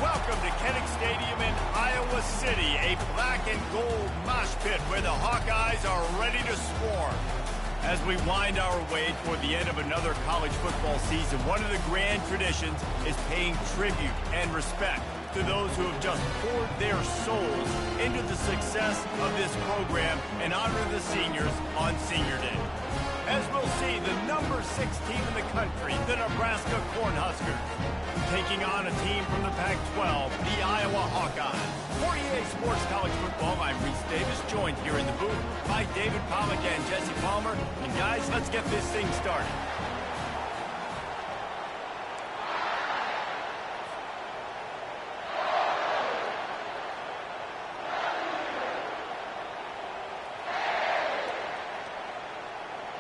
Welcome to Kinnick Stadium in Iowa City, a black and gold mosh pit where the Hawkeyes are ready to swarm. As we wind our way toward the end of another college football season, one of the grand traditions is paying tribute and respect to those who have just poured their souls into the success of this program and honor the seniors on Senior Day. As we'll see, the number 6 team in the country, the Nebraska Cornhuskers, taking on a team from the Pac-12, the Iowa Hawkeyes. For EA Sports College Football, I'm Reese Davis, joined here in the booth by David Pollack and Jesse Palmer. And guys, let's get this thing started.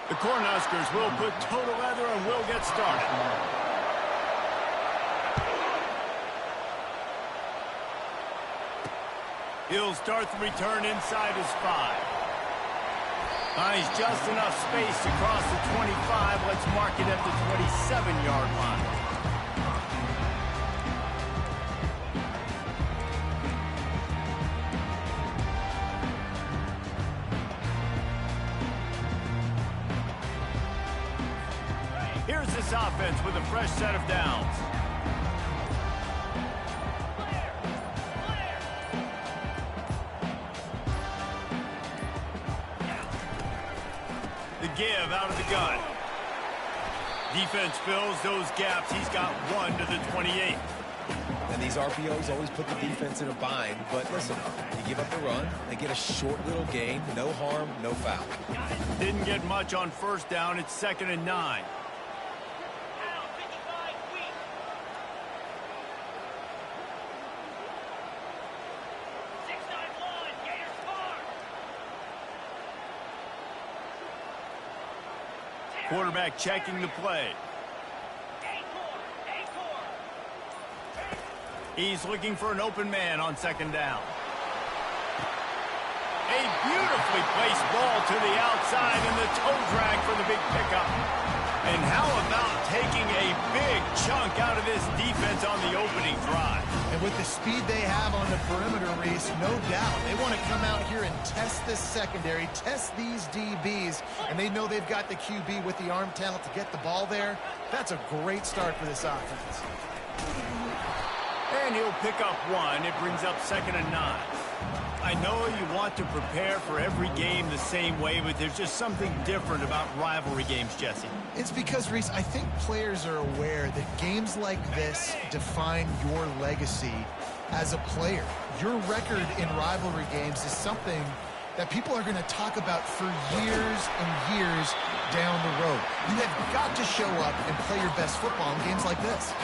The Cornhuskers will put toe to leather and will get started. He'll start the return inside his 5. Finds just enough space to cross the 25. Let's mark it at the 27-yard line. Here's this offense with a fresh set of downs. The give out of the gun. Defense fills those gaps. He's got 1 to the 28. And these RPOs always put the defense in a bind. But listen, you give up the run, they get a short little gain. No harm, no foul. Didn't get much on first down. It's 2nd and 9. Quarterback checking the play. He's looking for an open man on 2nd down. A beautifully placed ball to the outside and the toe drag for the big pickup. And how about taking a big chunk out of this defense on the opening drive? And with the speed they have on the perimeter, Reese, no doubt, they want to come out here and test this secondary, test these DBs, and they know they've got the QB with the arm talent to get the ball there. That's a great start for this offense. And he'll pick up 1. It brings up 2nd and 9. I know you want to prepare for every game the same way, but there's just something different about rivalry games, Jesse. It's because, Reese, I think players are aware that games like this define your legacy as a player. Your record in rivalry games is something that people are going to talk about for years and years down the road. You have got to show up and play your best football in games like this.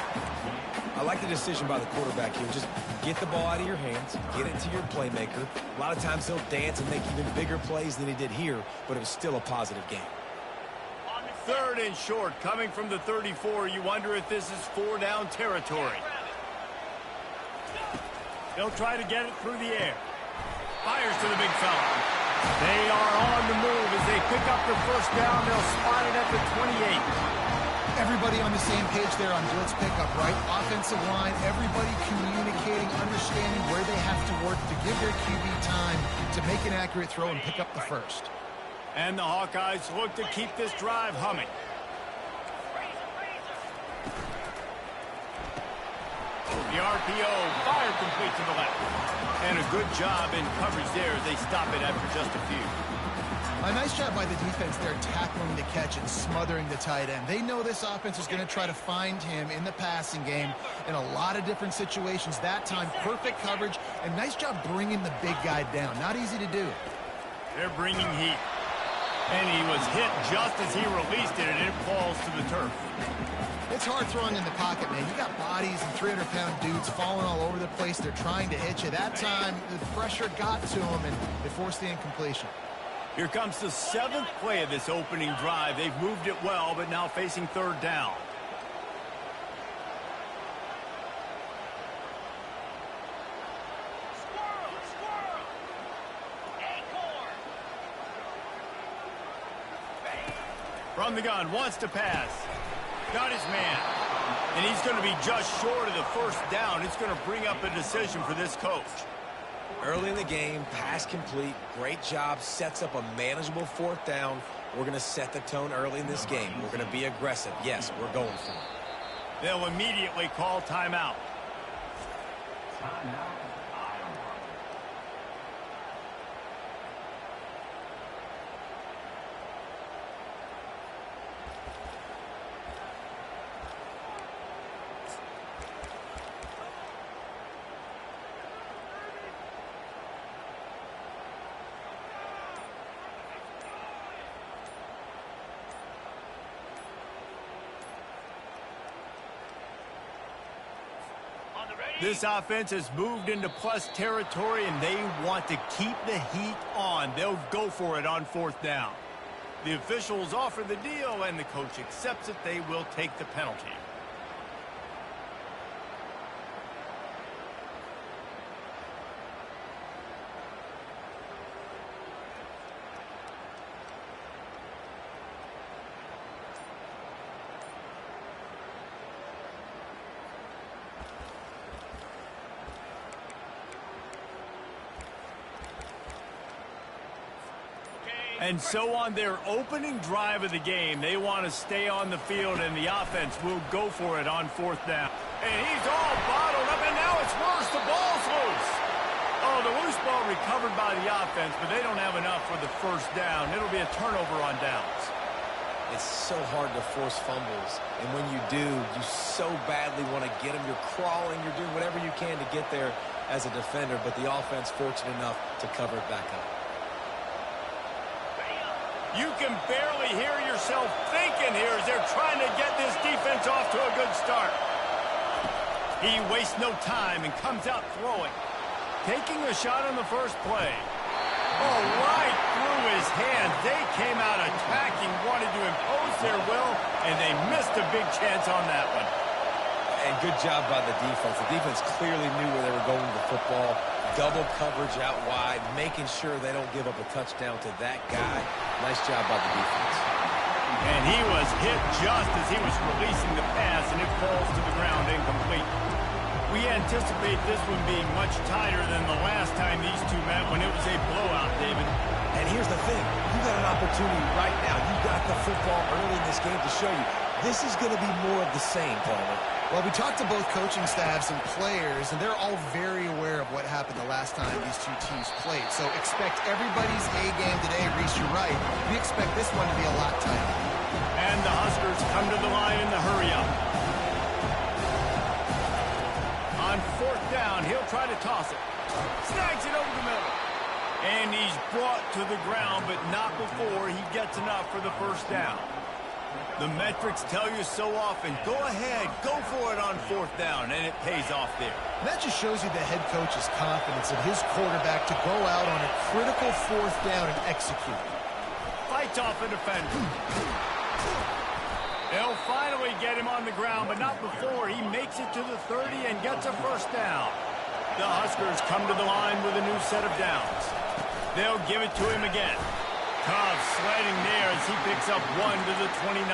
I like the decision by the quarterback here. Just get the ball out of your hands, get it to your playmaker. A lot of times he'll dance and make even bigger plays than he did here, but it was still a positive game. 3rd and short, coming from the 34. You wonder if this is 4-down territory. They'll try to get it through the air. Fires to the big fella. They are on the move as they pick up the 1st down. They'll spot it at the 28. Everybody on the same page there on blitz pickup, right? Offensive line, everybody communicating, understanding where they have to work to give their QB time to make an accurate throw and pick up the 1st. And the Hawkeyes look to keep this drive humming. The RPO, fire complete to the left. And a good job in coverage there as they stop it after just a few. A nice job by the defense there tackling the catch and smothering the tight end. They know this offense is going to try to find him in the passing game in a lot of different situations. That time, perfect coverage, and nice job bringing the big guy down. Not easy to do. They're bringing heat. And he was hit just as he released it, and it falls to the turf. It's hard throwing in the pocket, man. You got bodies and 300-pound dudes falling all over the place. They're trying to hit you. That time, the pressure got to him, and they forced the incompletion. Here comes the 7th play of this opening drive. They've moved it well, but now facing 3rd down. From the gun, wants to pass. Got his man. And he's going to be just short of the first down. It's going to bring up a decision for this coach. Early in the game, pass complete. Great job. Sets up a manageable fourth down. We're going to set the tone early in this game. We're going to be aggressive. Yes, we're going for it. They'll immediately call timeout. This offense has moved into plus territory, and they want to keep the heat on. They'll go for it on fourth down. The officials offer the deal, and the coach accepts it. They will take the penalty. And so on their opening drive of the game, they want to stay on the field, and the offense will go for it on fourth down. And he's all bottled up, and now it's worse. The ball's loose. Oh, the loose ball recovered by the offense, but they don't have enough for the first down. It'll be a turnover on downs. It's so hard to force fumbles, and when you do, you so badly want to get them. You're crawling, you're doing whatever you can to get there as a defender, but the offense fortunate enough to cover it back up. You can barely hear yourself thinking here as they're trying to get this defense off to a good start. He wastes no time and comes out throwing. Taking a shot on the first play. Oh, right through his hands. They came out attacking, wanted to impose their will, and they missed a big chance on that one. And good job by the defense. The defense clearly knew where they were going with the football. Double coverage out wide, making sure they don't give up a touchdown to that guy. Nice job by the defense. And he was hit just as he was releasing the pass, and it falls to the ground incomplete. We anticipate this one being much tighter than the last time these two met when it was a blowout, David. And here's the thing. You got an opportunity right now. You got the football early in this game to show you. This is going to be more of the same, Palmer. Well, we talked to both coaching staffs and players, and they're all very aware of what happened the last time these two teams played. So expect everybody's A game today. Reese, you're right. We expect this one to be a lot tighter. And the Huskers come to the line in the hurry-up. On fourth down, he'll try to toss it. Snags it over the middle. And he's brought to the ground, but not before he gets enough for the first down. The metrics tell you so often, go ahead, go for it on fourth down, and it pays off there. That just shows you the head coach's confidence in his quarterback to go out on a critical fourth down and execute. Fights off a defender. They'll finally get him on the ground, but not before he makes it to the 30 and gets a first down. The Huskers come to the line with a new set of downs. They'll give it to him again. Cobb sledding there as he picks up one to the 29.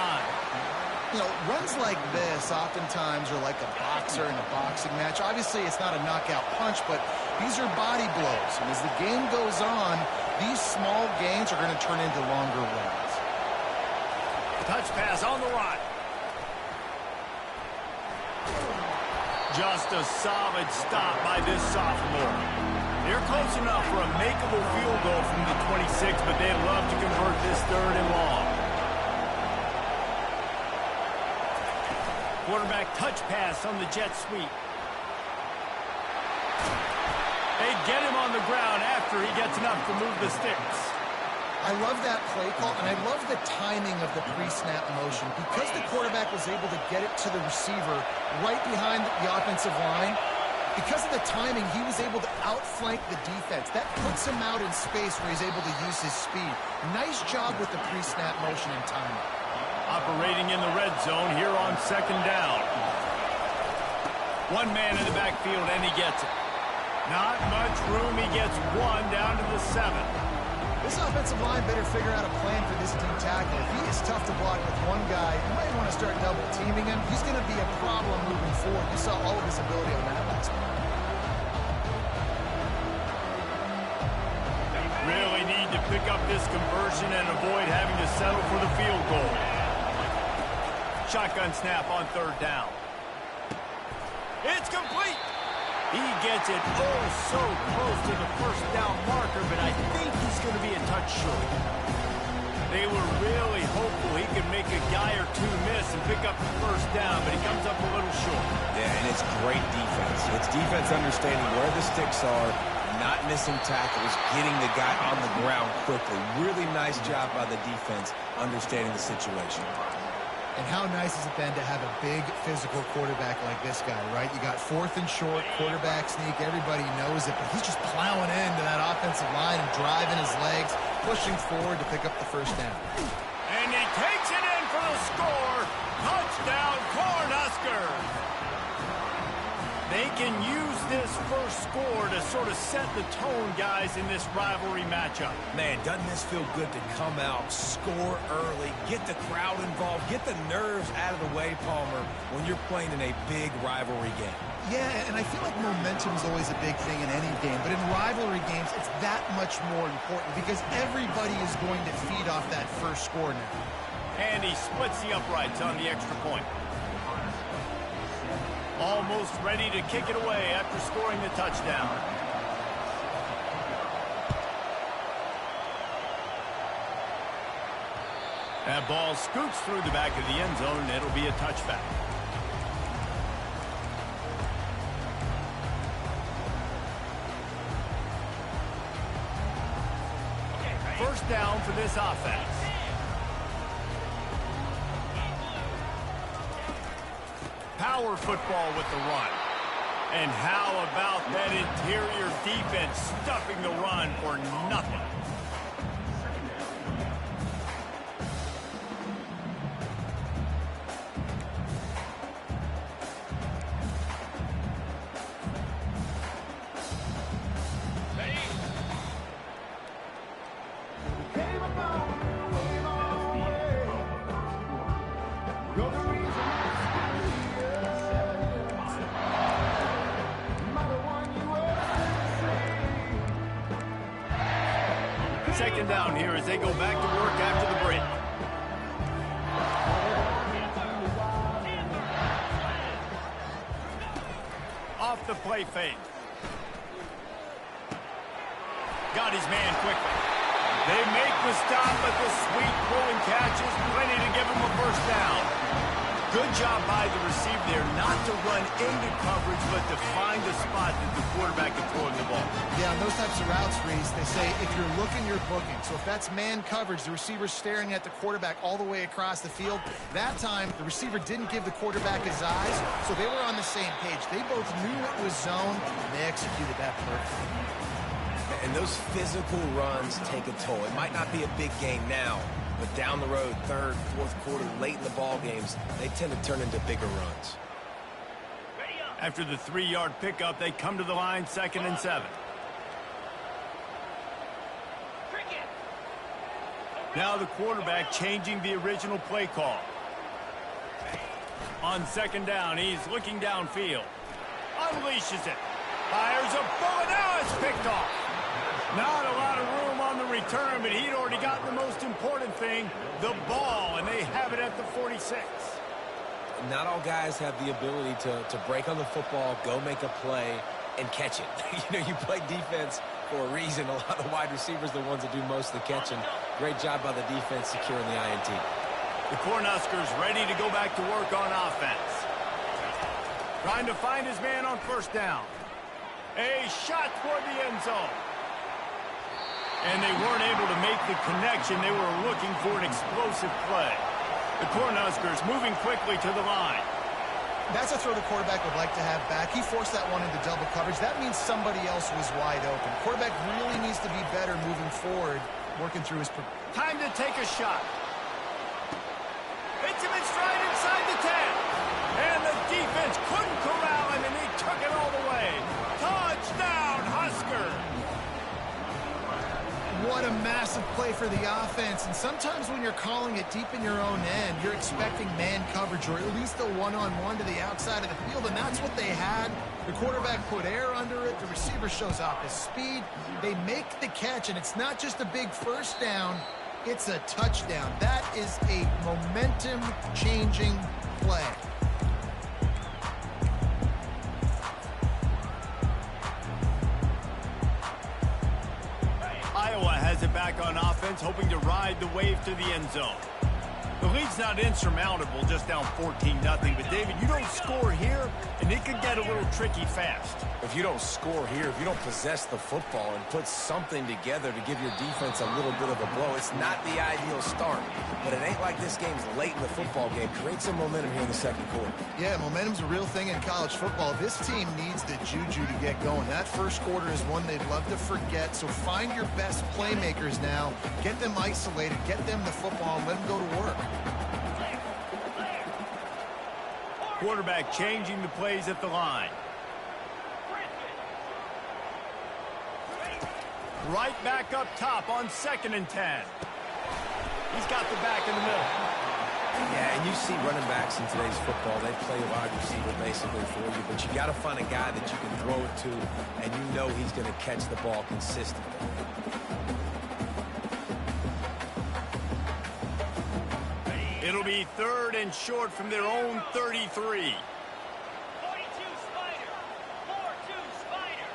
You know, runs like this oftentimes are like a boxer in a boxing match. Obviously, it's not a knockout punch, but these are body blows. And as the game goes on, these small gains are going to turn into longer runs. Touch pass on the run. Just a solid stop by this sophomore. They're close enough for a makeable field goal from the 26, but they'd love to convert this third and long. Quarterback touch pass on the jet sweep. They get him on the ground after he gets enough to move the sticks. I love that play call, and I love the timing of the pre-snap motion. Because the quarterback was able to get it to the receiver right behind the offensive line, because of the timing, he was able to outflank the defense. That puts him out in space where he's able to use his speed. Nice job with the pre-snap motion and timing. Operating in the red zone here on second down. One man in the backfield, and he gets it. Not much room. He gets one down to the 7. This offensive line better figure out a plan for this D tackle. If he is tough to block with one guy, you might want to start double teaming him. He's going to be a problem moving forward. You saw all of his ability on that last one. Really need to pick up this conversion and avoid having to settle for the field goal. Shotgun snap on third down. It's complete. He gets it so close to the first down marker, but I think he's going to be a touch short. They were really hopeful he could make a guy or two miss and pick up the first down, but he comes up a little short. Yeah, and it's great defense. It's defense understanding where the sticks are, not missing tackles, getting the guy on the ground quickly. Really nice job by the defense understanding the situation. And how nice is it then to have a big physical quarterback like this guy, right? You got fourth and short, quarterback sneak, everybody knows it, but he's just plowing into that offensive line and driving his legs, pushing forward to pick up the first down. And he takes it in for the score. Touchdown, Cornhuskers! They can use this first score to sort of set the tone, guys, in this rivalry matchup. Man, doesn't this feel good to come out, score early, get the crowd involved, get the nerves out of the way, Palmer, when you're playing in a big rivalry game? Yeah, and I feel like momentum is always a big thing in any game, but in rivalry games, it's that much more important because everybody is going to feed off that first score now. And he splits the uprights on the extra point. Almost ready to kick it away after scoring the touchdown. That ball scoots through the back of the end zone, and it'll be a touchback. First down for this offense. Power football with the run. And how about that interior defense stuffing the run for nothing? Second down here as they go back to work after the break. Off the play fake. Got his man quickly. They make the stop, but the sweet pulling catch is plenty to give him a first down. Good job by the receiver there, not to run into coverage, but to find a spot that the quarterback can throw in the ball. Yeah, on those types of routes, Reese, they say if you're looking, you're booking. So if that's man coverage, the receiver's staring at the quarterback all the way across the field. That time, the receiver didn't give the quarterback his eyes, so they were on the same page. They both knew it was zone, and they executed that perfectly. And those physical runs take a toll. It might not be a big game now, but down the road, third, fourth quarter, late in the ball games, they tend to turn into bigger runs. After the 3-yard pickup, they come to the line, 2nd and 7. Now the quarterback changing the original play call. On 2nd down, he's looking downfield. Unleashes it. Fires a bullet. Now it's picked off. Not a lot of room on the return, but he'd already gotten the most important thing, the ball, and they have it at the 46. Not all guys have the ability to break on the football, go make a play, and catch it. You play defense for a reason. A lot of wide receivers are the ones that do most of the catching. Great job by the defense securing the INT. The Cornhuskers ready to go back to work on offense. Trying to find his man on first down. A shot toward the end zone. And they weren't able to make the connection. They were looking for an explosive play. The Cornhuskers moving quickly to the line. That's a throw the quarterback would like to have back. He forced that one into double coverage. That means somebody else was wide open. Quarterback really needs to be better moving forward, working through his... Time to take a shot. Hits him in stride inside the 10. And the defense couldn't corral him, and he took it all the way. Touchdown, Huskers! What a massive play for the offense. And sometimes when you're calling it deep in your own end, you're expecting man coverage or at least a one-on-one to the outside of the field, and that's what they had. The quarterback put air under it. The receiver shows off his speed. They make the catch, and it's not just a big first down. It's a touchdown. That is a momentum-changing play. Iowa has it back on offense, hoping to ride the wave to the end zone. The lead's not insurmountable, just down 14-0. But, David, you don't score here, and it could get a little tricky fast. If you don't score here, if you don't possess the football and put something together to give your defense a little bit of a blow, it's not the ideal start. But it ain't like this game's late in the football game. Create some momentum here in the second quarter. Yeah, momentum's a real thing in college football. This team needs the juju to get going. That first quarter is one they'd love to forget, so find your best playmakers now. Get them isolated, get them the football, and let them go to work. Quarterback changing the plays at the line. Right back up top on 2nd and 10. He's got the back in the middle. Yeah, and you see running backs in today's football, they play wide receiver basically for you, but you got to find a guy that you can throw it to, and you know he's going to catch the ball consistently. It'll be 3rd and short from their own 33. 42 Spider. 4-2 Spider.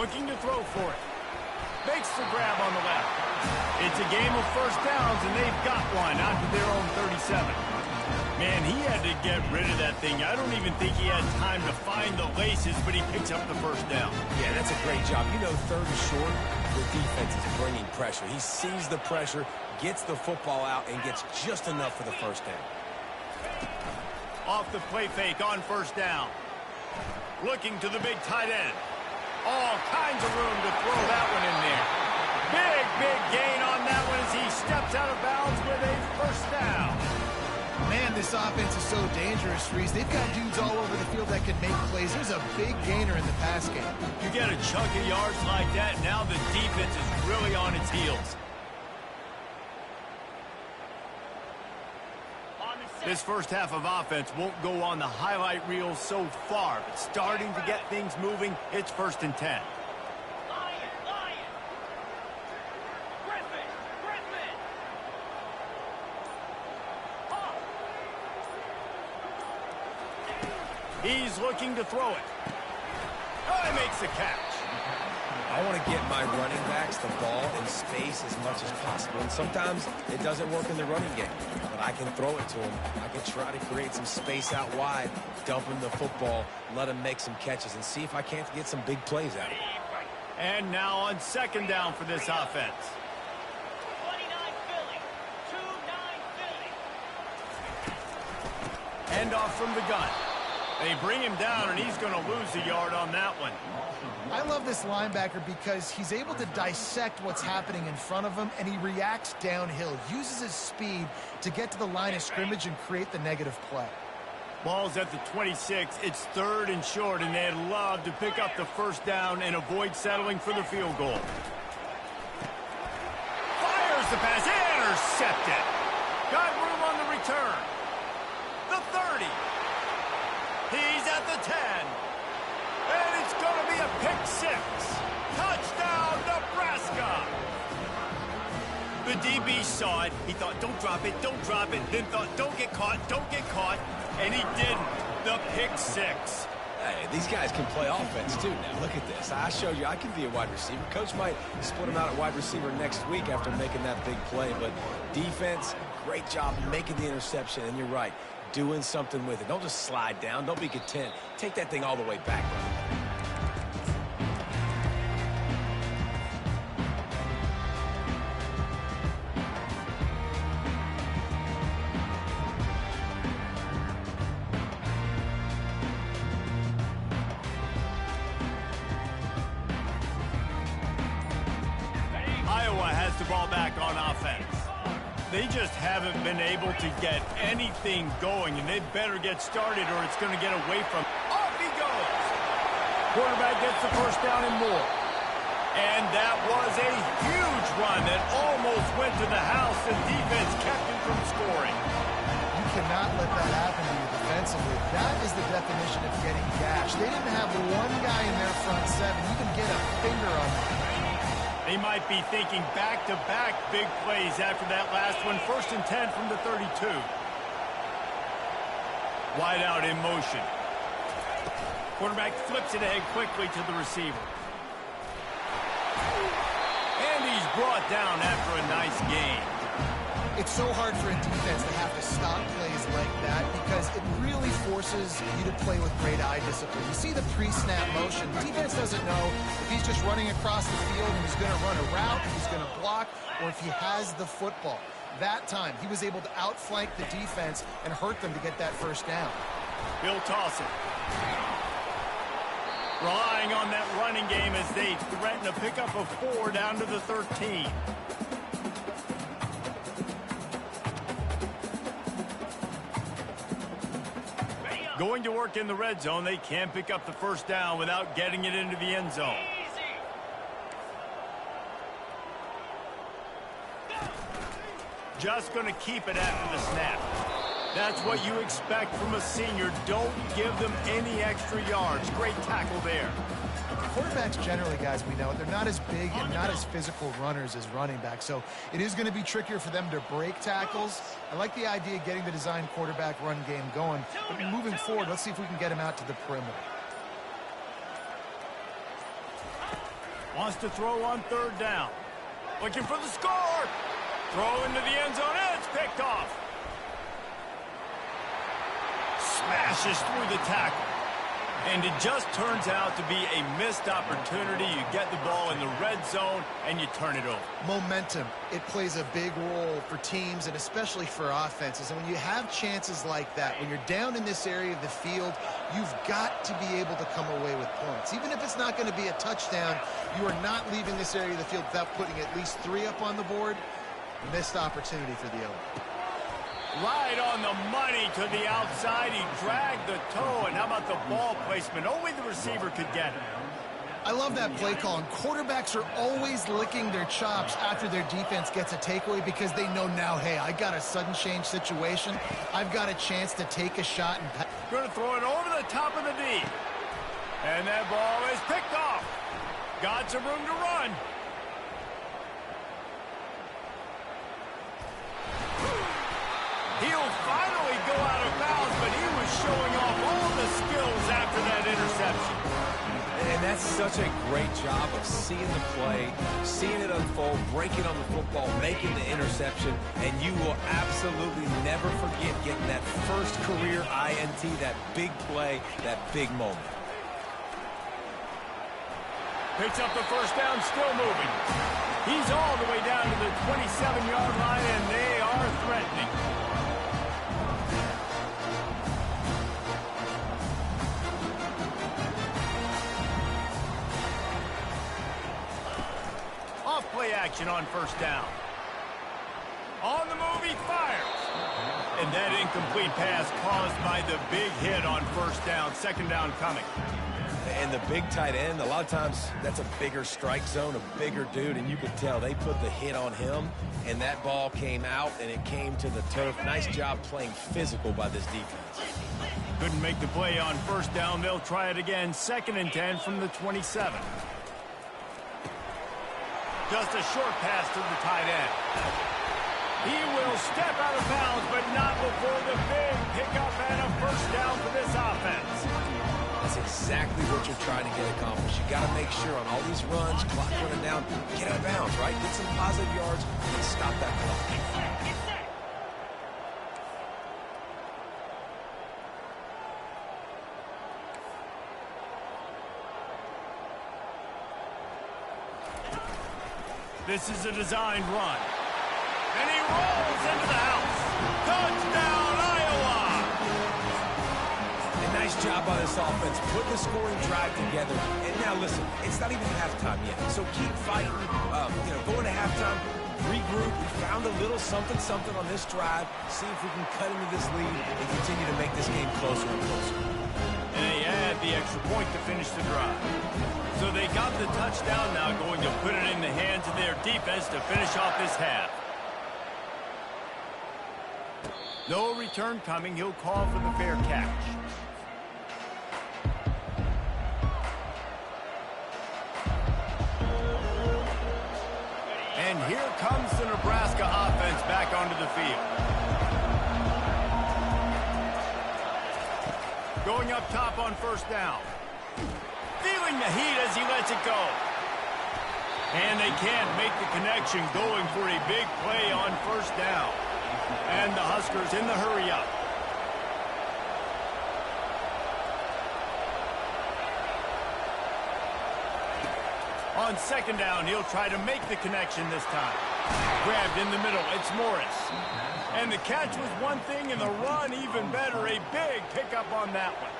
Looking to throw for it. Makes the grab on the left. It's a game of first downs, and they've got one out to their own 37. Man, he had to get rid of that thing. I don't even think he had time to find the laces, but he picks up the first down. Yeah, that's a great job. You know, 3rd and short, the defense is bringing pressure. He sees the pressure, gets the football out, and gets just enough for the first down. Off the play fake on first down. Looking to the big tight end. All kinds of room to throw that one in there. Big gain on that one as he steps out of bounds with a first down. Man, this offense is so dangerous, Reese. They've got dudes all over the field that can make plays. There's a big gainer in the pass game. You get a chunk of yards like that, now the defense is really on its heels. This first half of offense won't go on the highlight reel so far, but starting to get things moving, it's 1st and 10. He's looking to throw it. Oh, he makes the catch. I want to get my running backs the ball in space as much as possible. And sometimes it doesn't work in the running game. But I can throw it to him. I can try to create some space out wide, dump him the football, let him make some catches, and see if I can't get some big plays out of him. And now on 2nd down for this offense. 29 Philly. 2-9 Philly. Hand off from the gun. They bring him down, and he's going to lose a yard on that one. I love this linebacker because he's able to dissect what's happening in front of him, and he reacts downhill, uses his speed to get to the line of scrimmage and create the negative play. Ball's at the 26. It's 3rd and short, and they'd love to pick up the first down and avoid settling for the field goal. Fires the pass. Intercepted. Got room on the return. The 30. He's at the 10. And it's going to be a pick 6. Touchdown, Nebraska. The DB saw it. He thought, don't drop it, don't drop it. Then thought, don't get caught, don't get caught. And he didn't. The pick 6. Hey, these guys can play offense, too, now. Look at this. I showed you I can be a wide receiver. Coach might split him out at wide receiver next week after making that big play. But defense, great job making the interception. And you're right, doing something with it. Don't just slide down. Don't be content. Take that thing all the way back. Iowa has the ball back on offense. They just haven't been able to get anything going, and they better get started or it's going to get away from. Off he goes. Quarterback gets the first down and more. And that was a huge run that almost went to the house. The defense kept him from scoring. You cannot let that happen to you defensively. That is the definition of getting gashed. They didn't have one guy in their front seven. You can get a finger on that. They might be thinking back-to-back big plays after that last one. 1st and 10 from the 32. Wide out in motion. Quarterback flips it ahead quickly to the receiver. And he's brought down after a nice gain. It's so hard for a defense to have to stop plays like that because it really forces you to play with great eye discipline. You see the pre-snap motion. Defense doesn't know if he's just running across the field and he's going to run a route, if he's going to block, or if he has the football. That time, he was able to outflank the defense and hurt them to get that first down. He'll toss it. Relying on that running game as they threaten to pick up a 4 down to the 13. Going to work in the red zone. They can't pick up the first down without getting it into the end zone. Just going to keep it after the snap. That's what you expect from a senior. Don't give them any extra yards. Great tackle there. Quarterbacks generally, guys, we know, they're not as big and not as physical runners as running backs, so it is going to be trickier for them to break tackles. I like the idea of getting the design quarterback run game going, but moving forward, let's see if we can get him out to the perimeter. Wants to throw on 3rd down. Looking for the score. Throw into the end zone, and it's picked off. Smashes through the tackle. And it just turns out to be a missed opportunity. You get the ball in the red zone, and you turn it over. Momentum, it plays a big role for teams and especially for offenses. And when you have chances like that, when you're down in this area of the field, you've got to be able to come away with points. Even if it's not going to be a touchdown, you are not leaving this area of the field without putting at least 3 up on the board. Missed opportunity for the other. Right on the money to the outside. He dragged the toe, and how about the ball placement? Only the receiver could get it. I love that play call, and quarterbacks are always licking their chops after their defense gets a takeaway because they know now, hey, I got a sudden change situation. I've got a chance to take a shot. And going to throw it over the top of the D. And that ball is picked off. Got some room to run. He'll finally go out of bounds, but he was showing off all the skills after that interception. And that's such a great job of seeing the play, seeing it unfold, breaking on the football, making the interception, and you will absolutely never forget getting that first career INT, that big play, that big moment. Picks up the first down, still moving. He's all the way down to the 27-yard line, and they are threatening. Play action on first down. On the move, he fires. And that incomplete pass caused by the big hit on first down. 2nd down coming. And the big tight end, a lot of times that's a bigger strike zone, a bigger dude, and you could tell they put the hit on him, and that ball came out, and it came to the turf. Nice job playing physical by this defense. Couldn't make the play on first down. They'll try it again. 2nd and 10 from the 27. Just a short pass to the tight end. He will step out of bounds, but not before the big pickup and a first down for this offense. That's exactly what you're trying to get accomplished. You got to make sure on all these runs, clock running down, get out of bounds, right? Get some positive yards and stop that clock. This is a designed run. And he rolls into the house. Touchdown, Iowa! And nice job by this offense, putting the scoring drive together. And now, listen, it's not even halftime yet. So keep fighting, going to halftime, regroup. We found a little something on this drive. See if we can cut into this lead and continue to make this game closer and closer. And they add the extra point to finish the drive. So they got the touchdown now, going to put it in the hands of their defense to finish off this half. No return coming. He'll call for the fair catch. And here comes the Nebraska offense back onto the field. Going up top on first down. Feeling the heat as he lets it go. And they can't make the connection, going for a big play on first down. And the Huskers in the hurry up. On second down, he'll try to make the connection this time. Grabbed in the middle, it's Morris. And the catch was one thing, and the run even better. A big pickup on that one.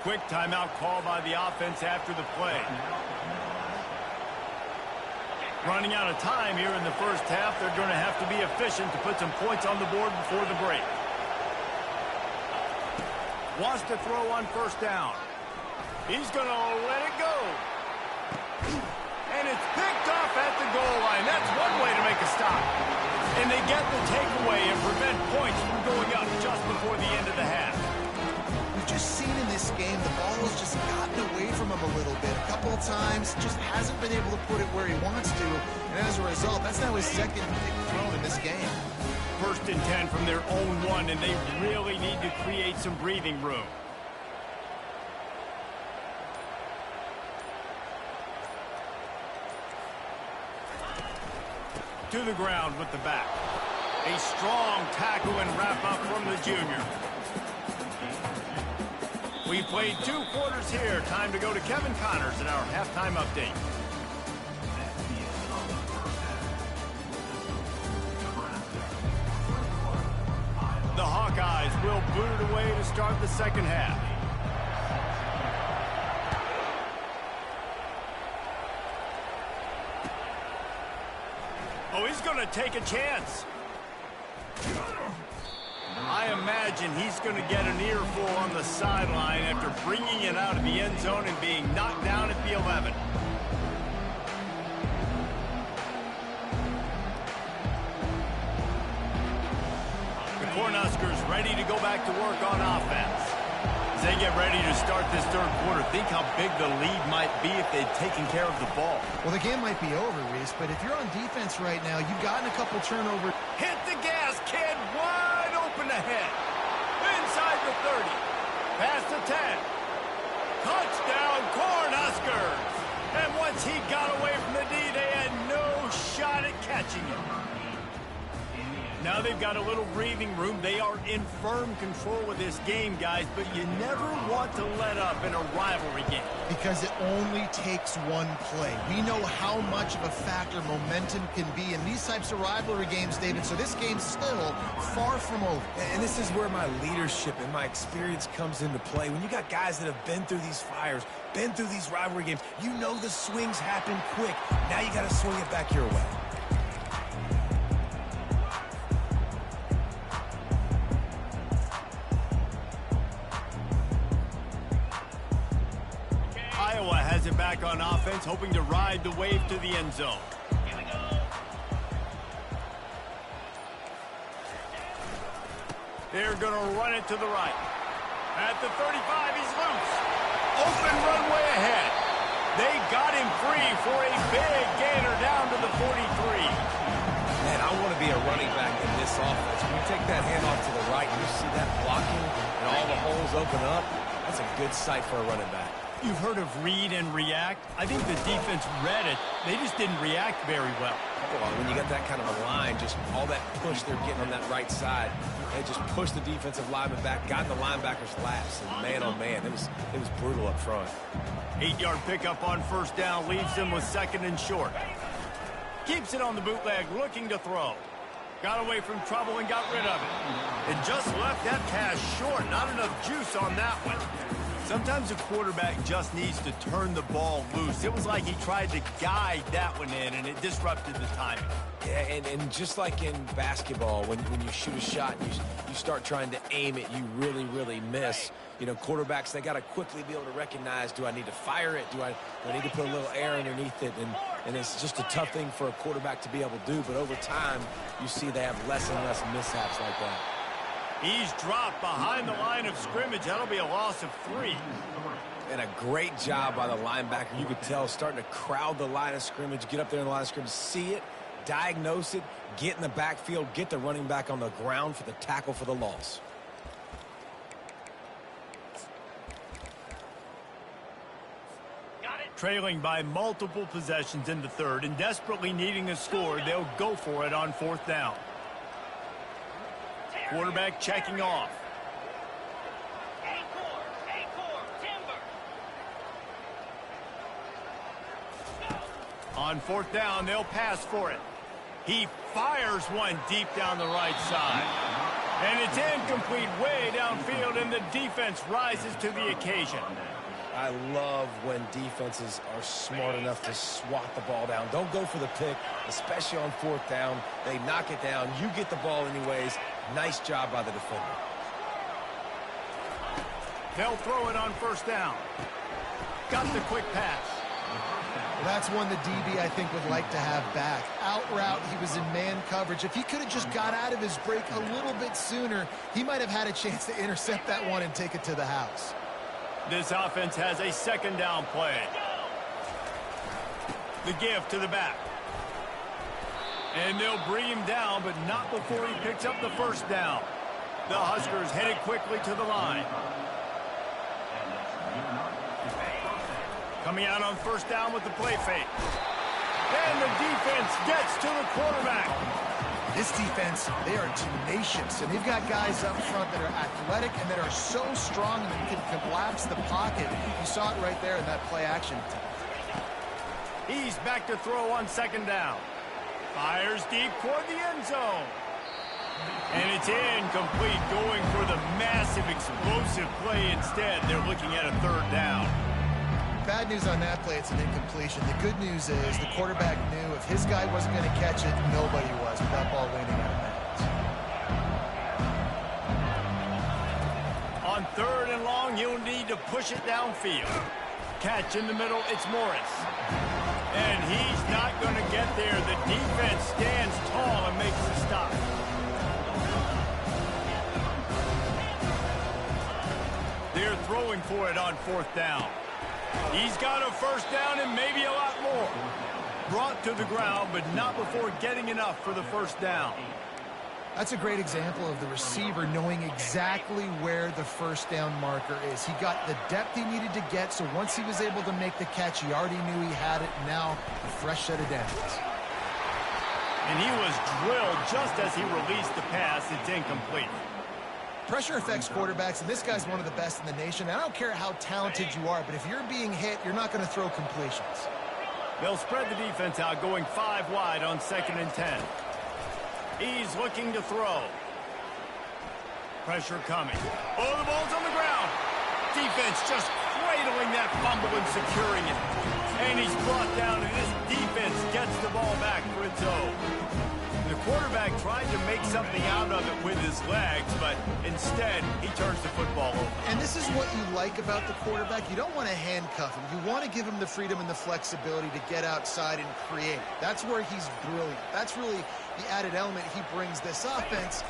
Quick timeout call by the offense after the play. Running out of time here in the first half. They're going to have to be efficient to put some points on the board before the break. Wants to throw on first down. He's going to let it go. And it's picked off at the goal line. That's one way to make a stop. And they get the takeaway and prevent points from going up just before the end of the half. We've just seen in this game the ball has just gotten away from him a little bit. A couple of times, just hasn't been able to put it where he wants to. And as a result, that's now his second pick thrown in this game. First and 10 from their own one, and they really need to create some breathing room. To the ground with the back. A strong tackle and wrap up from the junior. We played 2 quarters here. Time to go to Kevin Connors in our halftime update. The Hawkeyes will boot it away to start the second half. Oh, he's going to take a chance. I imagine he's going to get an earful on the sideline after bringing it out of the end zone and being knocked down at the 11. The Cornhuskers ready to go back to work on offense. As they get ready to start this third quarter, think how big the lead might be if they'd taken care of the ball. Well, the game might be over, Reese, but if you're on defense right now, you've gotten a couple turnovers. Hit the gas, kid. Wide open ahead. Inside the 30. Past the 10. Touchdown, Cornhuskers. And once he got away from the D, they had no shot at catching him. Now they've got a little breathing room. They are in firm control of this game, guys, but you never want to let up in a rivalry game. Because it only takes one play. We know how much of a factor momentum can be in these types of rivalry games, David, so this game's still far from over. And this is where my leadership and my experience comes into play. When you got guys that have been through these fires, been through these rivalry games, you know the swings happen quick. Now you got to swing it back your way. Iowa has it back on offense, hoping to ride the wave to the end zone. Here we go. They're going to run it to the right. At the 35, he's loose. Open runway ahead. They got him free for a big gainer down to the 43. Man, I want to be a running back in this offense. When you take that handoff to the right and you see that blocking and all the holes open up, that's a good sight for a running back. You've heard of read and react. I think the defense read it. They just didn't react very well. Well, when you got that kind of a line, just all that push they're getting on that right side, they just pushed the defensive lineman back, got in the linebacker's laps, and man, oh man, it was brutal up front. 8-yard pickup on first down leaves them with second and short. Keeps it on the bootleg, looking to throw. Got away from trouble and got rid of it. And just left that pass short. Not enough juice on that one. Sometimes a quarterback just needs to turn the ball loose. It was like he tried to guide that one in, and it disrupted the timing. Yeah, and just like in basketball, when you shoot a shot and you start trying to aim it, you really, really miss. You know, quarterbacks, they got to quickly be able to recognize, do I need to fire it? Do I need to put a little air underneath it? And it's just a tough thing for a quarterback to be able to do. But over time, you see they have less and less mishaps like that. He's dropped behind the line of scrimmage. That'll be a loss of 3. And a great job by the linebacker. You could tell starting to crowd the line of scrimmage, get up there in the line of scrimmage, see it, diagnose it, get in the backfield, get the running back on the ground for the tackle for the loss. Trailing by multiple possessions in the third and desperately needing a score, they'll go for it on 4th down. Quarterback checking off. On 4th down, they'll pass for it. He fires one deep down the right side. And it's incomplete way downfield, and the defense rises to the occasion. I love when defenses are smart enough to swat the ball down. Don't go for the pick, especially on 4th down. They knock it down. You get the ball anyways. Nice job by the defender. They'll throw it on 1st down. Got the quick pass. That's one the DB, I think, would like to have back. Out route, he was in man coverage. If he could have just got out of his break a little bit sooner, he might have had a chance to intercept that one and take it to the house. This offense has a 2nd down play. The give to the back. And they'll bring him down, but not before he picks up the 1st down. The Huskers headed quickly to the line. Coming out on 1st down with the play fake. And the defense gets to the quarterback. This defense, they are tenacious, and they've got guys up front that are athletic and that are so strong and can collapse the pocket. You saw it right there in that play action. He's back to throw on 2nd down. Fires deep toward the end zone. And it's incomplete, going for the massive explosive play instead. They're looking at a 3rd down. Bad news on that play, it's an incompletion. The good news is the quarterback knew if his guy wasn't going to catch it, nobody was with that ball landing out of bounds. On 3rd and long, you'll need to push it downfield. Catch in the middle, it's Morris. And he's not going to get there. The defense stands tall and makes the stop. They're throwing for it on 4th down. He's got a 1st down and maybe a lot more. Brought to the ground, but not before getting enough for the 1st down. That's a great example of the receiver knowing exactly where the 1st down marker is. He got the depth he needed to get, so once he was able to make the catch, he already knew he had it. Now, a fresh set of downs. And he was drilled just as he released the pass. It's incomplete. Pressure affects quarterbacks, and this guy's one of the best in the nation. I don't care how talented you are, but if you're being hit, you're not going to throw completions. They'll spread the defense out, going 5 wide on 2nd and 10. He's looking to throw. Pressure coming. Oh, the ball's on the ground. Defense just cradling that fumble and securing it. And he's brought down, and this defense gets the ball back for its own. The quarterback tried to make something out of it with his legs, but instead, he turns the football over. And this is what you like about the quarterback. You don't want to handcuff him. You want to give him the freedom and the flexibility to get outside and create. That's where he's brilliant. That's really the added element he brings this offense.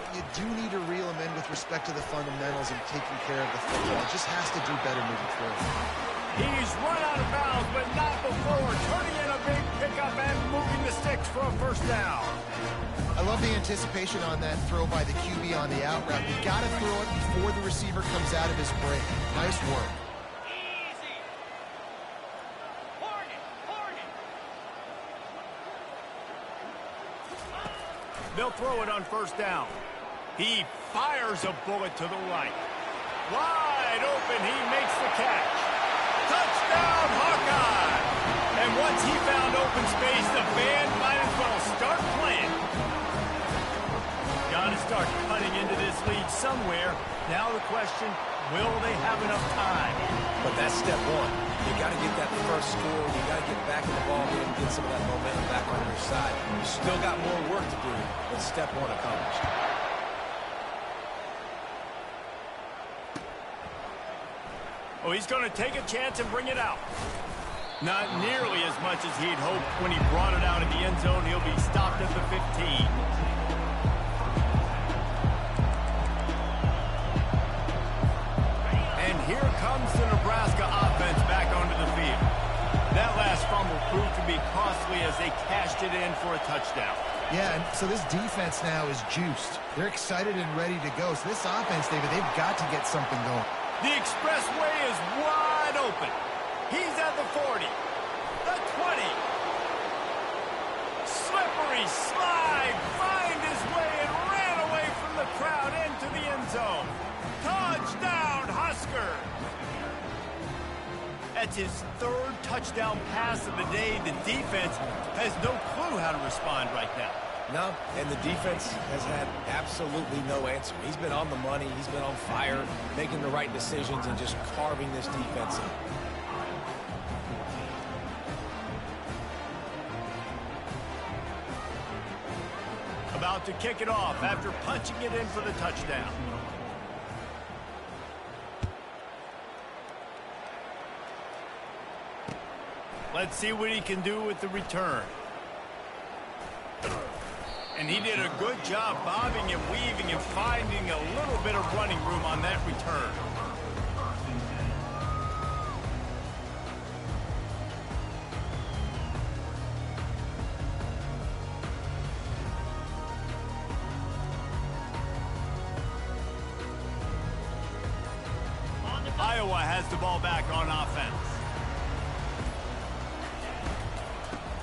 But you do need to reel him in with respect to the fundamentals and taking care of the football. It just has to do better moving forward. He's run out of bounds, but not before turning in a big pickup and moving the sticks for a 1st down. I love the anticipation on that throw by the QB on the out route. You got to throw it before the receiver comes out of his break. Nice work. Easy. Hornet. They'll throw it on 1st down. He fires a bullet to the right. Wide open, he makes the catch. Touchdown, Hawkeye! And once he found open space, the band might as well start playing. Got to start cutting into this lead somewhere. Now the question, will they have enough time? But that's step one. You got to get that first score. You got to get back in the ball game and get some of that momentum back on your side. You still got more work to do, but step one accomplished. Oh, he's going to take a chance and bring it out. Not nearly as much as he'd hoped when he brought it out in the end zone. He'll be stopped at the 15. And here comes the Nebraska offense back onto the field. That last fumble proved to be costly as they cashed it in for a touchdown. Yeah, and so this defense now is juiced. They're excited and ready to go. So this offense, David, they've got to get something going. The expressway is wide open. He's at the 40, the 20. Slippery slide, find his way and ran away from the crowd into the end zone. Touchdown, Husker. That's his third touchdown pass of the day. The defense has no clue how to respond right now. No, and the defense has had absolutely no answer. He's been on the money. He's been on fire, making the right decisions and just carving this defense in. About to kick it off after punching it in for the touchdown. Let's see what he can do with the return. And he did a good job bobbing and weaving and finding a little bit of running room on that return. Iowa has the ball back on offense.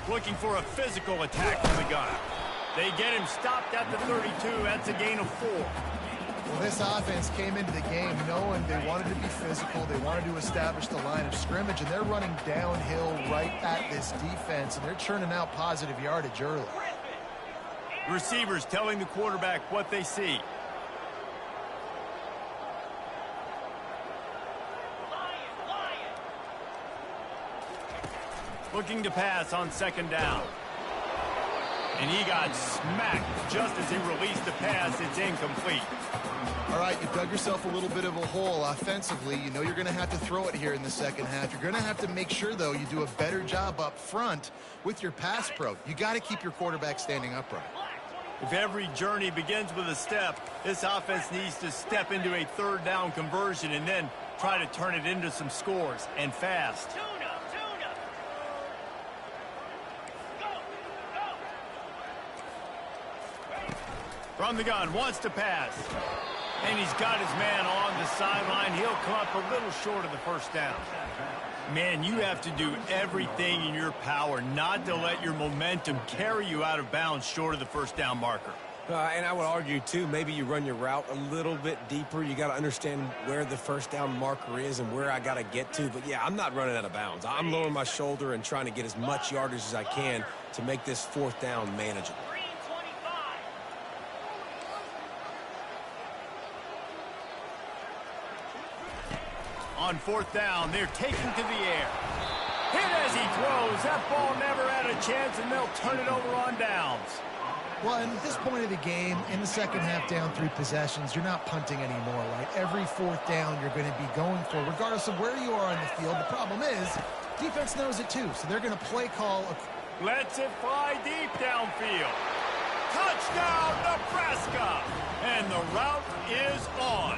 Looking for a physical attack from the gun. They get him stopped at the 32. That's a gain of 4. Well, this offense came into the game knowing they wanted to be physical. They wanted to establish the line of scrimmage, and they're running downhill right at this defense, and they're churning out positive yardage early. Receivers telling the quarterback what they see. Looking to pass on second down. And he got smacked just as he released the pass. It's incomplete. All right, you dug yourself a little bit of a hole offensively. You know you're going to have to throw it here in the second half. You're going to have to make sure, though, you do a better job up front with your pass pro. You got to keep your quarterback standing upright. If every journey begins with a step, this offense needs to step into a third down conversion and then try to turn it into some scores, and fast. From the gun, wants to pass. And he's got his man on the sideline. He'll come up a little short of the first down. Man, you have to do everything in your power not to let your momentum carry you out of bounds short of the first down marker. And I would argue, too, maybe you run your route a little bit deeper. You got to understand where the first down marker is and where I got to get to. But, yeah, I'm not running out of bounds. I'm lowering my shoulder and trying to get as much yardage as I can to make this fourth down manageable. On fourth down, they're taken to the air. Hit as he throws. That ball never had a chance, and they'll turn it over on downs. Well, and at this point of the game, in the second half, down 3 possessions, you're not punting anymore, right? Every fourth down you're going to be going for, regardless of where you are on the field. The problem is, defense knows it too, so they're going to play call. Lets it fly deep downfield. Touchdown, Nebraska! And the route is on.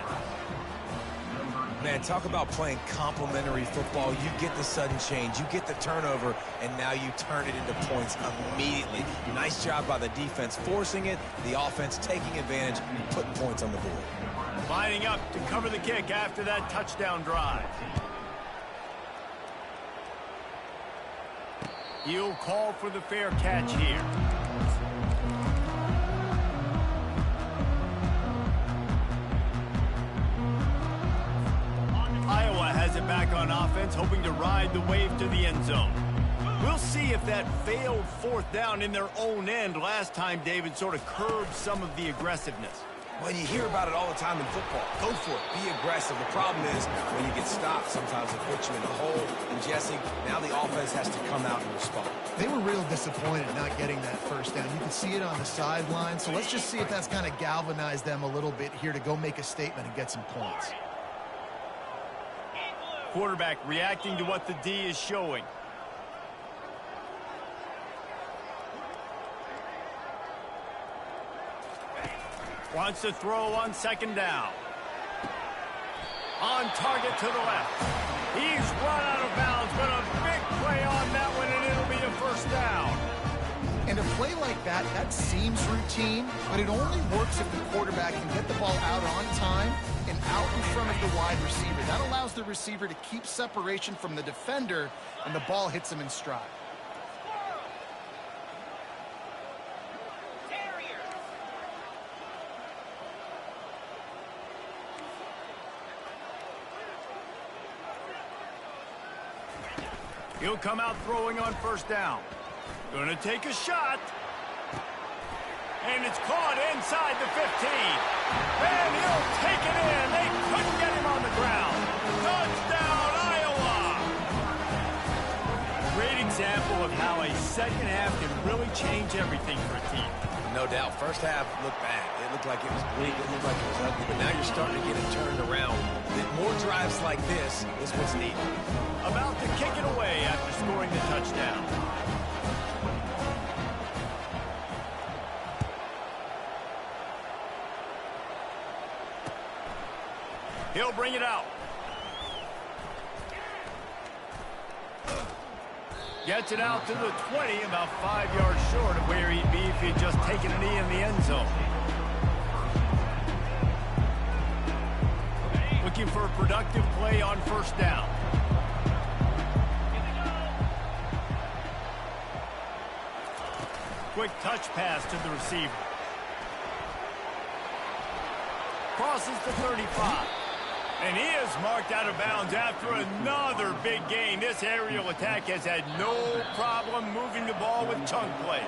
Man, talk about playing complementary football. You get the sudden change, you get the turnover, and now you turn it into points immediately. Nice job by the defense forcing it, the offense taking advantage, putting points on the board. Lining up to cover the kick after that touchdown drive. He'll call for the fair catch here. Iowa has it back on offense, hoping to ride the wave to the end zone. We'll see if that failed fourth down in their own end last time, David, sort of curbed some of the aggressiveness. Well, you hear about it all the time in football. Go for it. Be aggressive. The problem is when you get stopped, sometimes it puts you in a hole. And, Jesse, now the offense has to come out and respond. They were real disappointed not getting that first down. You could see it on the sideline. So let's just see if that's kind of galvanized them a little bit here to go make a statement and get some points. Quarterback reacting to what the D is showing. Wants to throw on second down. On target to the left. He's run out of bounds, but a big play on that one, and it'll be a first down. And a play like that, that seems routine, but it only works if the quarterback can get the ball out on time and out in front of the wide receiver. That allows the receiver to keep separation from the defender, and the ball hits him in stride. He'll come out throwing on first down. Gonna take a shot. And it's caught inside the 15. And he'll take it in. They couldn't get him on the ground. Touchdown, Iowa! Great example of how a second half can really change everything for a team. No doubt. First half looked bad. It looked like it was bleak. It looked like it was ugly. But now you're starting to get it turned around. More drives like this is what's needed. About to kick it away after scoring the touchdown. He'll bring it out. Gets it out to the 20, about 5 yards short of where he'd be if he'd just taken a knee in the end zone. Looking for a productive play on first down. Quick touch pass to the receiver. Crosses the 35. And he is marked out of bounds after another big gain. This aerial attack has had no problem moving the ball with chunk plays.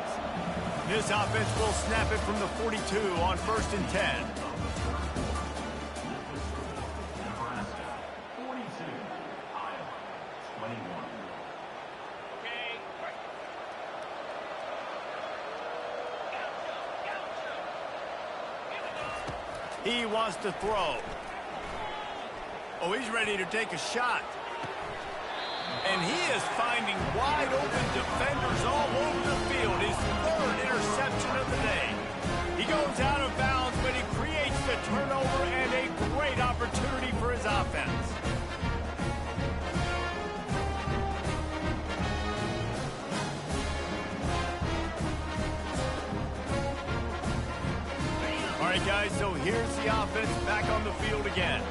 This offense will snap it from the 42 on 1st and 10. He wants to throw. Oh, he's ready to take a shot. And he is finding wide open defenders all over the field. His 3rd interception of the day. He goes out of bounds, but he creates the turnover and a great opportunity for his offense. All right, guys, so here's the offense back on the field again.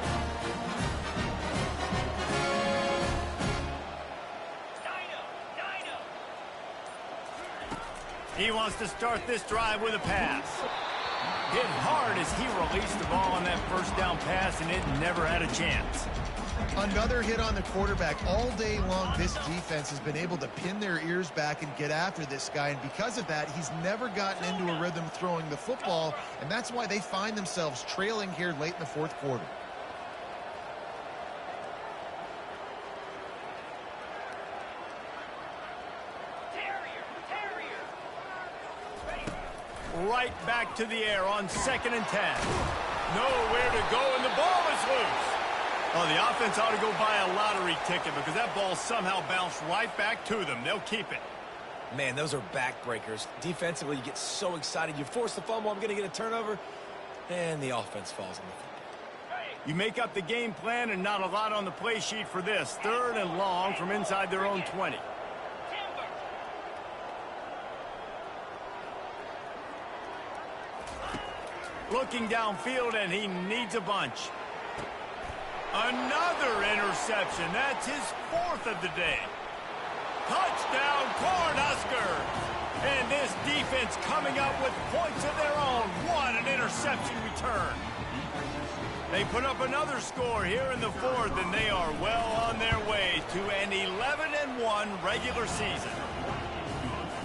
He wants to start this drive with a pass. Hit hard as he released the ball on that first down pass, and it never had a chance. Another hit on the quarterback. All day long, this defense has been able to pin their ears back and get after this guy, and because of that, he's never gotten into a rhythm throwing the football, and that's why they find themselves trailing here late in the 4th quarter. Right back to the air on 2nd and 10. Nowhere to go, and the ball is loose. Oh, the offense ought to go buy a lottery ticket because that ball somehow bounced right back to them. They'll keep it. Man, those are backbreakers. Defensively, you get so excited. You force the fumble, I'm going to get a turnover, and the offense falls on the field. You make up the game plan and not a lot on the play sheet for this. 3rd and long from inside their own 20. Looking downfield, and he needs a bunch. Another interception. That's his 4th of the day. Touchdown, Cornhuskers. And this defense coming up with points of their own. What an interception return. They put up another score here in the 4th, and they are well on their way to an 11-1 regular season.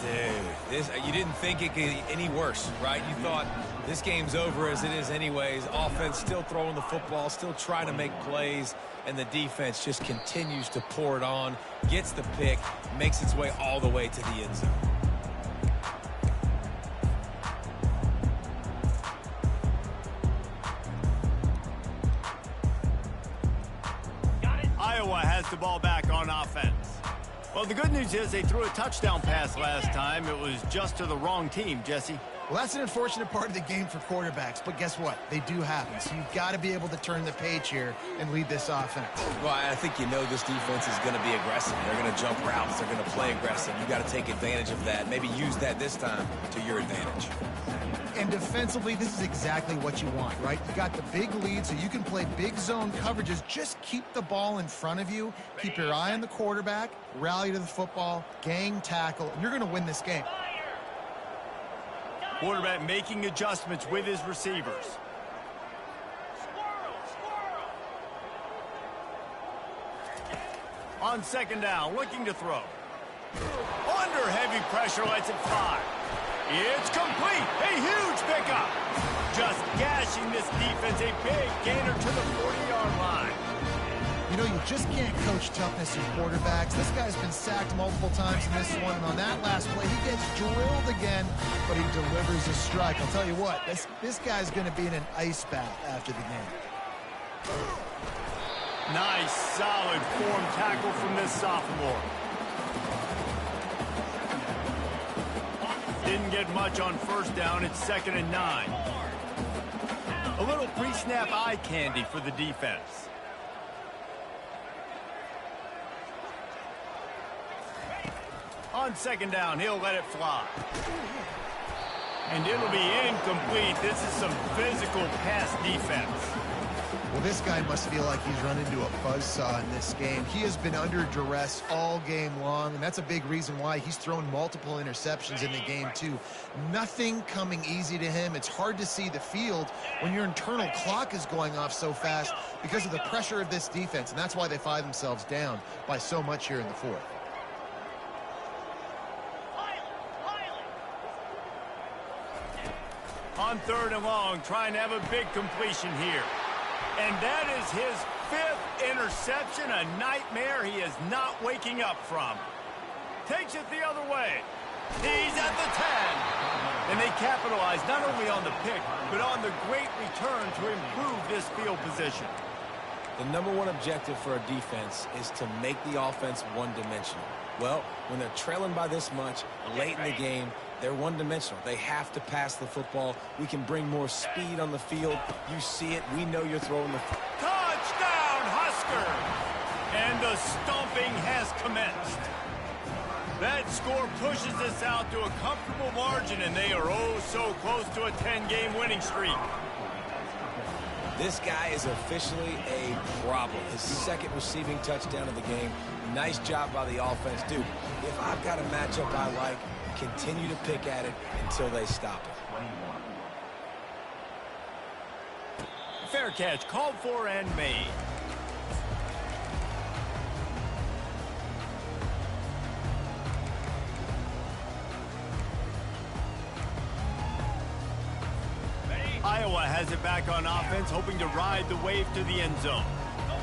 Dude, you didn't think it could get any worse, right? You thought this game's over as it is anyways. Offense still throwing the football, still trying to make plays, and the defense just continues to pour it on, gets the pick, makes its way all the way to the end zone. Iowa has gets the ball back on offense. Well, the good news is they threw a touchdown pass last time. It was just to the wrong team, Jesse. Well, that's an unfortunate part of the game for quarterbacks, but guess what? They do happen. So you've got to be able to turn the page here and lead this offense. Well, I think you know this defense is going to be aggressive. They're going to jump routes. They're going to play aggressive. You got to take advantage of that. Maybe use that this time to your advantage. And defensively, this is exactly what you want, right? You got the big lead, so you can play big zone coverages. Just keep the ball in front of you. Keep your eye on the quarterback. Rally to the football. Gang tackle. And you're going to win this game. Quarterback making adjustments with his receivers. On second down, looking to throw. Under heavy pressure, lets it fly. It's complete. A huge pickup. Just gashing this defense. A big gainer to the 40-yard line. You know, you just can't coach toughness in quarterbacks. This guy's been sacked multiple times in this one, and on that last play, he gets drilled again, but he delivers a strike. I'll tell you what, this guy's going to be in an ice bath after the game. Nice, solid form tackle from this sophomore. Didn't get much on first down. It's 2nd and 9. A little pre-snap eye candy for the defense. On second down, he'll let it fly. And it'll be incomplete. This is some physical pass defense. Well, this guy must feel like he's run into a buzzsaw in this game. He has been under duress all game long, and that's a big reason why he's thrown multiple interceptions in the game, too. Nothing coming easy to him. It's hard to see the field when your internal clock is going off so fast because of the pressure of this defense, and that's why they find themselves down by so much here in the fourth. On 3rd and long, trying to have a big completion here. And that is his 5th interception, a nightmare he is not waking up from. Takes it the other way. He's at the 10. And they capitalize not only on the pick, but on the great return to improve this field position. The number one objective for a defense is to make the offense one-dimensional. Well, when they're trailing by this much late in the game, they're one-dimensional. They have to pass the football. We can bring more speed on the field. You see it. We know you're throwing the... Touchdown, Husker! And the stomping has commenced. That score pushes us out to a comfortable margin, and they are oh so close to a 10-game winning streak. This guy is officially a problem. His 2nd receiving touchdown of the game. Nice job by the offense. Dude, if I've got a matchup I like, continue to pick at it until they stop it. Fair catch, called for and made. Iowa has it back on offense, hoping to ride the wave to the end zone.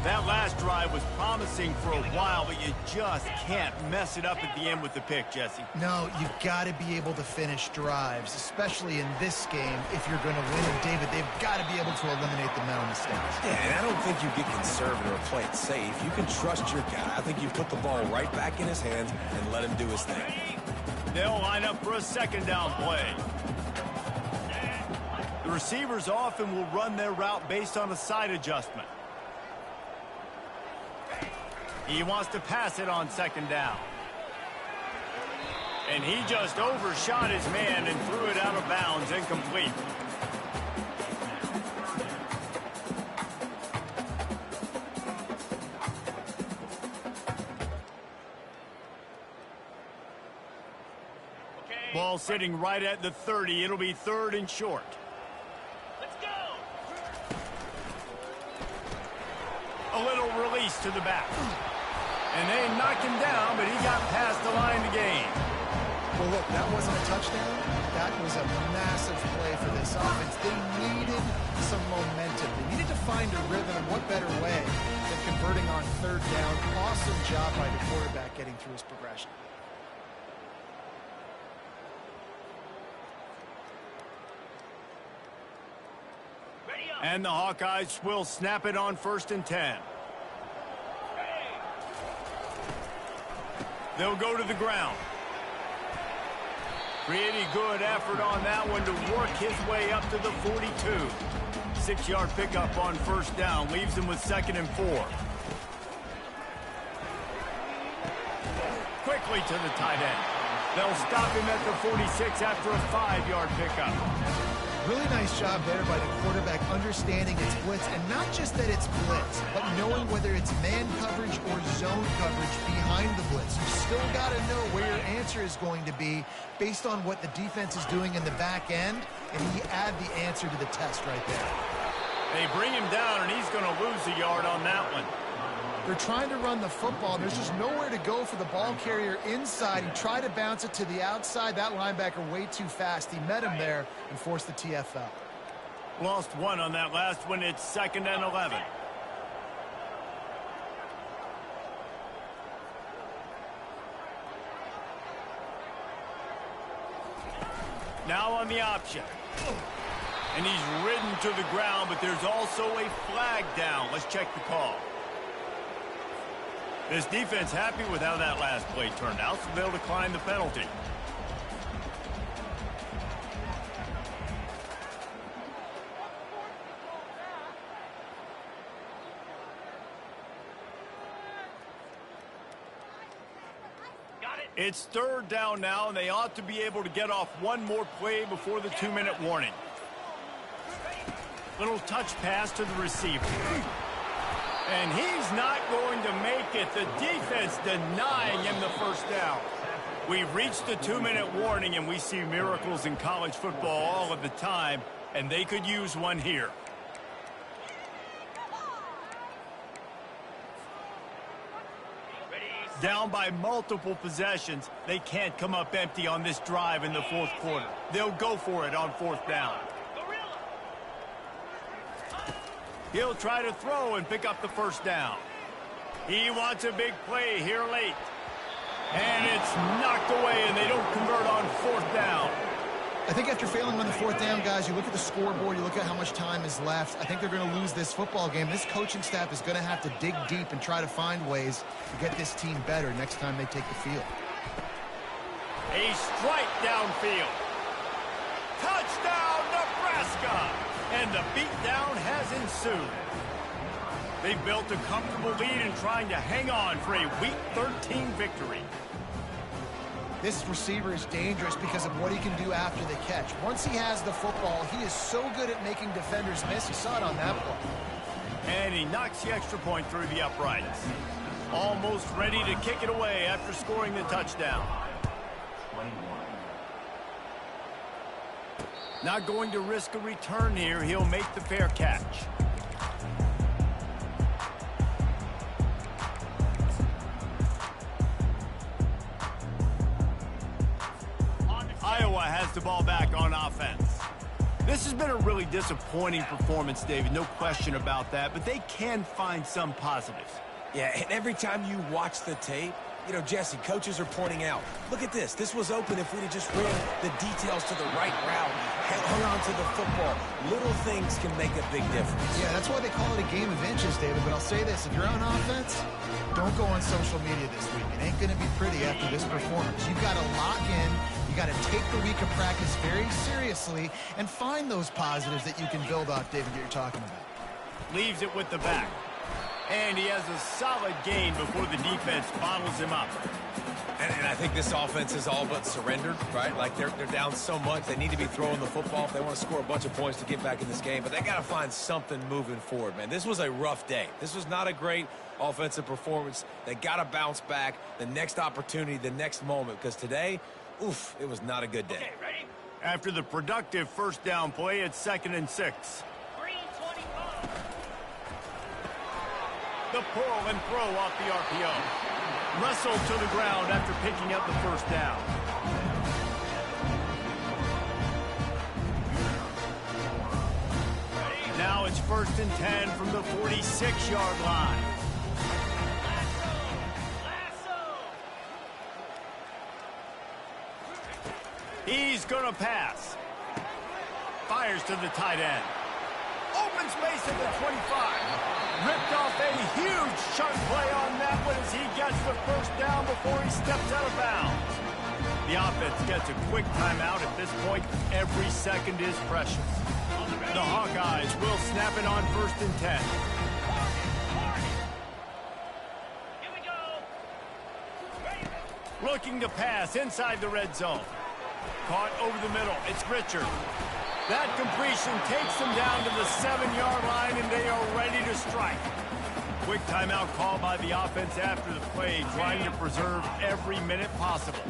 That last drive was promising for a while, but you just can't mess it up at the end with the pick, Jesse. No, you've got to be able to finish drives, especially in this game if you're going to win. And, David, they've got to be able to eliminate the mental mistakes. Yeah, and I don't think you get conservative or play it safe. You can trust your guy. I think you put the ball right back in his hands and let him do his thing. They'll line up for a 2nd down play. The receivers often will run their route based on a side adjustment. He wants to pass it on 2nd down. And he just overshot his man and threw it out of bounds, incomplete. Ball sitting right at the 30. It'll be 3rd and short. Let's go. A little release to the back. And they knocked him down, but he got past the line to gain. Well, look, that wasn't a touchdown. That was a massive play for this offense. They needed some momentum. They needed to find a rhythm, and what better way than converting on 3rd down. Awesome job by the quarterback getting through his progression. And the Hawkeyes will snap it on 1st and 10. They'll go to the ground. Pretty good effort on that one to work his way up to the 42. 6-yard pickup on first down leaves him with 2nd and 4. Quickly to the tight end. They'll stop him at the 46 after a 5-yard pickup. Really nice job there by the quarterback understanding it's blitz, and not just that it's blitz, but knowing whether it's man coverage or zone coverage behind the blitz. You still got to know where your answer is going to be based on what the defense is doing in the back end, and he add the answer to the test right there. They bring him down, and he's going to lose a yard on that one. They're trying to run the football. There's just nowhere to go for the ball carrier inside. He tried to bounce it to the outside. That linebacker way too fast. He met him there and forced the TFL. Lost 1 on that last one. It's 2nd and 11. Now on the option. And he's ridden to the ground, but there's also a flag down. Let's check the call. This defense happy with how that last play turned out, so they'll decline the penalty. It's 3rd down now, and they ought to be able to get off one more play before the 2-minute warning. Little touch pass to the receiver. And he's not going to make it. The defense denying him the first down. We've reached the 2-minute warning, and we see miracles in college football all of the time, and they could use one here. Down by multiple possessions, they can't come up empty on this drive in the 4th quarter. They'll go for it on 4th down. He'll try to throw and pick up the first down. He wants a big play here late. And it's knocked away, and they don't convert on 4th down. I think after failing on the 4th down, guys, you look at the scoreboard, you look at how much time is left. I think they're going to lose this football game. This coaching staff is going to have to dig deep and try to find ways to get this team better next time they take the field. A strike downfield. Touchdown, Nebraska! And the beatdown has ensued. They've built a comfortable lead and trying to hang on for a Week 13 victory. This receiver is dangerous because of what he can do after the catch. Once he has the football, he is so good at making defenders miss. You saw it on that play. And he knocks the extra point through the uprights. Almost ready to kick it away after scoring the touchdown. Not going to risk a return here. He'll make the fair catch. Iowa has the ball back on offense. This has been a really disappointing performance, David. No question about that, but they can find some positives. Yeah, and every time you watch the tape, you know, Jesse, coaches are pointing out, look at this. This was open if we'd have just ran the details to the right route, hung on to the football. Little things can make a big difference. Yeah, that's why they call it a game of inches, David. But I'll say this, if you're on offense, don't go on social media this week. It ain't going to be pretty after this performance. You've got to lock in. You got to take the week of practice very seriously and find those positives that you can build off, David, that you're talking about. Leaves it with the back. And he has a solid gain before the defense bottles him up. And I think this offense is all but surrendered, right? Like they're down so much. They need to be throwing the football if they want to score a bunch of points to get back in this game. But they got to find something moving forward, man. This was a rough day. This was not a great offensive performance. They got to bounce back the next opportunity, the next moment. Because today, oof, it was not a good day. Okay, ready? After the productive first down play, it's 2nd and 6. The pull and throw off the RPO. Wrestled to the ground after picking up the first down. Now it's 1st and 10 from the 46-yard line. He's going to pass. Fires to the tight end. Open space at the 25. Ripped off a huge chunk play on that one as he gets the first down before he steps out of bounds. The offense gets a quick timeout. At this point, every second is precious. The Hawkeyes will snap it on 1st and 10. Here we go. Looking to pass inside the red zone. Caught over the middle. It's Richard. That completion takes them down to the 7-yard line, and they are ready to strike. Quick timeout call by the offense after the play, trying to preserve every minute possible.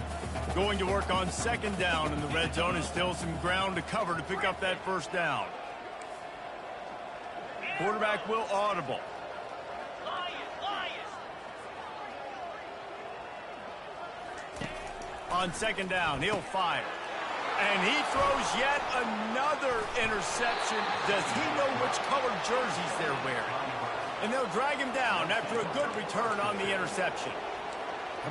Going to work on 2nd down in the red zone, and still some ground to cover to pick up that first down. Quarterback will audible. On 2nd down, he'll fire. And he throws yet another interception. Does he know which colored jerseys they're wearing? And they'll drag him down after a good return on the interception. How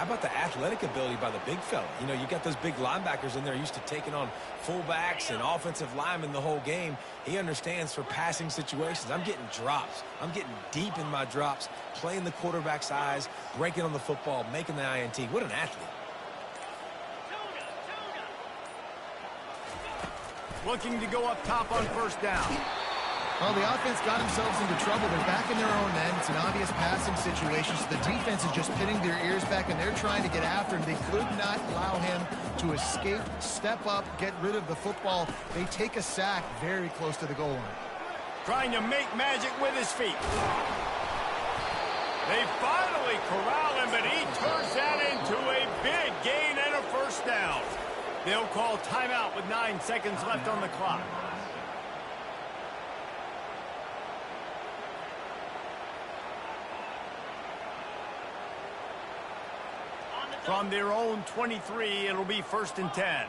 about the athletic ability by the big fella? You know, you got those big linebackers in there used to taking on fullbacks and offensive linemen the whole game. He understands for passing situations. I'm getting drops. I'm getting deep in my drops, playing the quarterback's eyes, breaking on the football, making the INT. What an athlete. Looking to go up top on 1st down. Well, the offense got themselves into trouble. They're back in their own end. It's an obvious passing situation, so the defense is just pinning their ears back, and they're trying to get after him. They could not allow him to escape, step up, get rid of the football. They take a sack very close to the goal line. Trying to make magic with his feet. They finally corral him, but he turns that into a big gain and a first down. They'll call timeout with 9 seconds left on the clock. From their own 23, it'll be 1st and 10.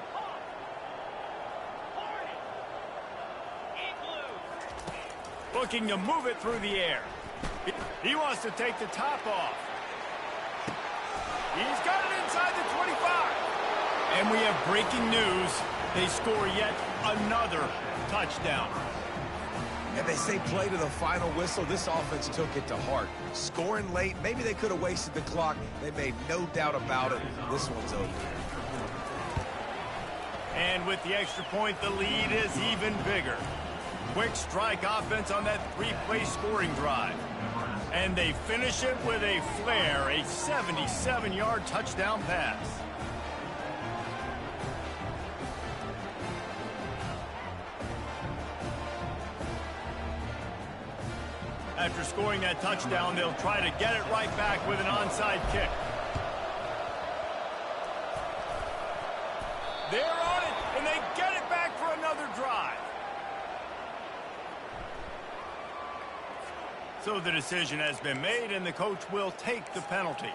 Looking to move it through the air. He wants to take the top off. He's got it inside the 25. And we have breaking news. They score yet another touchdown. And they say play to the final whistle. This offense took it to heart. Scoring late, maybe they could have wasted the clock. They made no doubt about it. This one's over. And with the extra point, the lead is even bigger. Quick strike offense on that 3-play scoring drive. And they finish it with a flair, a 77-yard touchdown pass. After scoring that touchdown, they'll try to get it right back with an onside kick. They're on it, and they get it back for another drive. So the decision has been made, and the coach will take the penalty.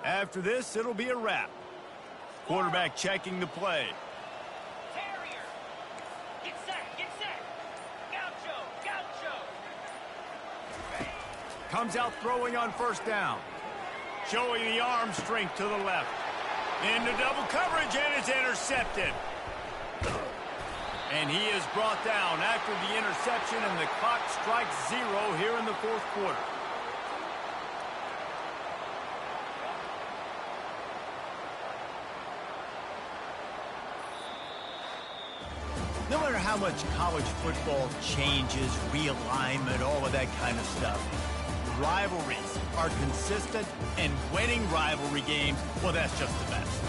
After this, it'll be a wrap. Quarterback checking the play. Terrier. Get set, get set. Gaucho, gaucho. Comes out throwing on 1st down. Showing the arm strength to the left. Into double coverage, and it's intercepted. And he is brought down after the interception, and the clock strikes 0 here in the 4th quarter. No matter how much college football changes, realignment, all of that kind of stuff, rivalries are consistent, and winning rivalry games, well, that's just the best.